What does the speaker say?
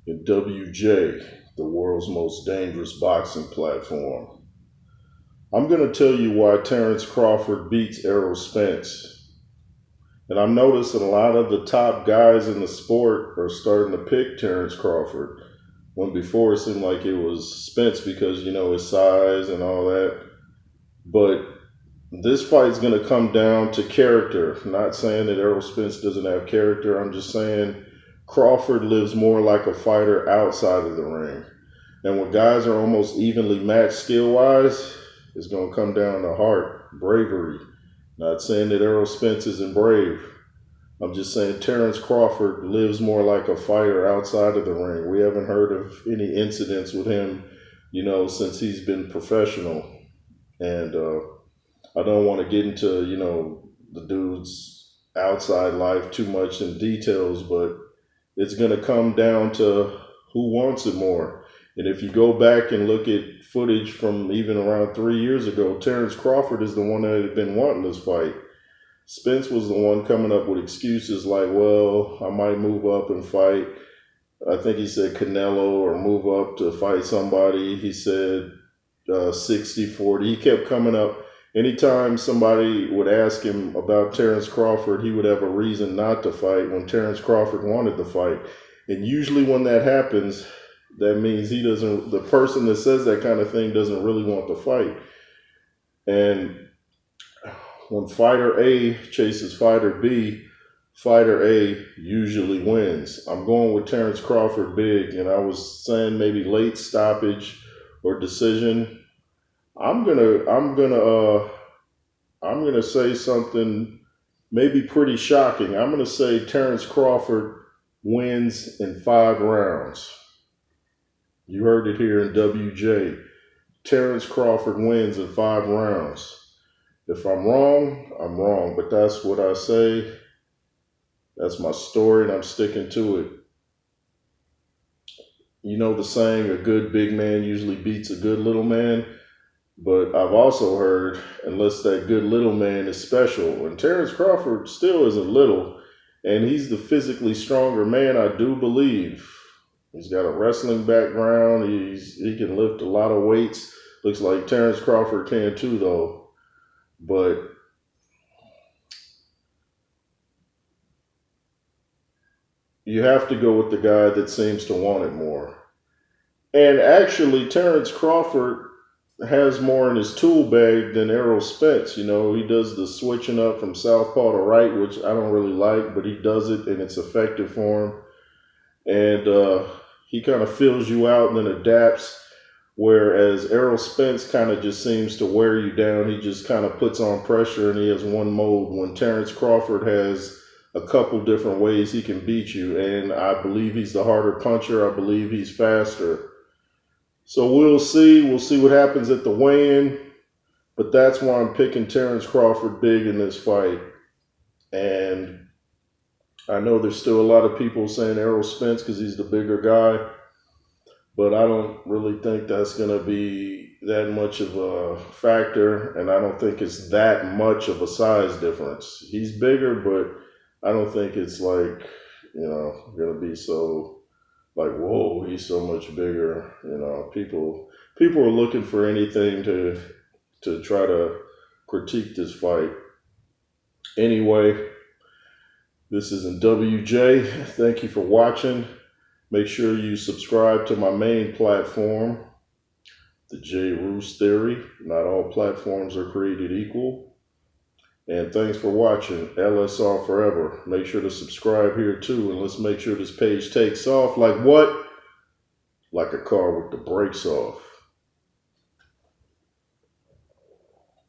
N.W.J, the world's most dangerous boxing platform. I'm going to tell you why Terrence Crawford beats Errol Spence. And I've noticed that a lot of the top guys in the sport are starting to pick Terrence Crawford, when before it seemed like it was Spence because, his size and all that. But this fight's going to come down to character. Not saying that Errol Spence doesn't have character. I'm just saying Crawford lives more like a fighter outside of the ring. And when guys are almost evenly matched skill-wise, it's going to come down to heart, bravery. Not saying that Errol Spence isn't brave. I'm just saying Terrence Crawford lives more like a fighter outside of the ring. We haven't heard of any incidents with him, since he's been professional. And I don't want to get into, the dude's outside life too much in details, but it's going to come down to who wants it more. And if you go back and look at footage from even around 3 years ago, Terrence Crawford is the one that had been wanting this fight. Spence was the one coming up with excuses like, well, I might move up and fight. I think he said Canelo or move up to fight somebody. He said 60-40. He kept coming up. Anytime somebody would ask him about Terrence Crawford, he would have a reason not to fight when Terrence Crawford wanted to fight. And usually when that happens, that means the person that says that kind of thing doesn't really want to fight. And when fighter A chases fighter B, fighter A usually wins. I'm going with Terrence Crawford big, and I was saying maybe late stoppage or decision. I'm gonna say something maybe pretty shocking. I'm gonna say Terrence Crawford wins in 5 rounds. You heard it here in WJ. Terrence Crawford wins in 5 rounds. If I'm wrong, I'm wrong, but that's what I say. That's my story, and I'm sticking to it. You know the saying, a good big man usually beats a good little man. But I've also heard, unless that good little man is special, and Terrence Crawford still isn't little, and he's the physically stronger man, I do believe. He's got a wrestling background. He can lift a lot of weights. Looks like Terrence Crawford can too, though. But you have to go with the guy that seems to want it more. And actually, Terrence Crawford has more in his tool bag than Errol Spence. He does the switching up from southpaw to right, which I don't really like, but he does it and it's effective for him. And he kind of fills you out and then adapts, whereas Errol Spence kind of just seems to wear you down. He just kind of puts on pressure and he has one mode, when Terrence Crawford has a couple different ways he can beat you. And I believe he's the harder puncher. I believe he's faster. So we'll see. We'll see what happens at the weigh-in. But that's why I'm picking Terrence Crawford big in this fight. And I know there's still a lot of people saying Errol Spence because he's the bigger guy. But I don't really think that's going to be that much of a factor. And I don't think it's that much of a size difference. He's bigger, but I don't think it's like, going to be so like, whoa, he's so much bigger. People are looking for anything to try to critique this fight. Anyway, this is N.W.J. Thank you for watching. Make sure you subscribe to my main platform, the J. Roos Theory. Not all platforms are created equal. And thanks for watching. LSR forever. Make sure to subscribe here too. And let's make sure this page takes off like what? Like a car with the brakes off.